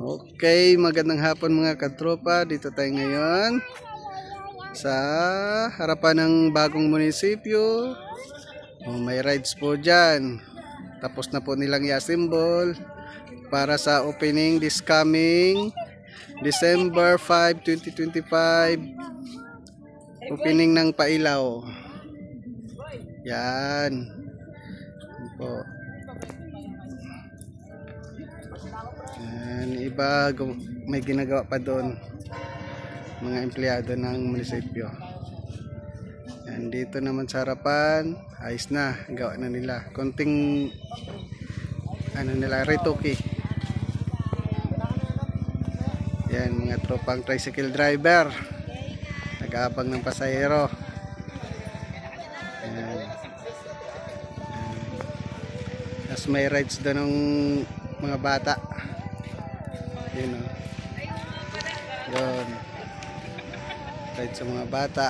Okay, magandang hapon mga katropa. Dito tayo ngayon sa harapan ng bagong munisipyo. May rides po dyan. Tapos na po nilang i-assemble para sa opening this coming December 5, 2025. Opening ng Pailaw. Yan. Yan po. Yan, iba may ginagawa pa doon mga empleyado ng munisipyo. Yan, dito naman sa harapan ayos na, gawa na nila konting retoke. Yan, mga tropang tricycle driver nag-aabang ng pasahero. Yan. Tapos may rides doon ng mga bata. Yun o. Yun. Right sa mga bata.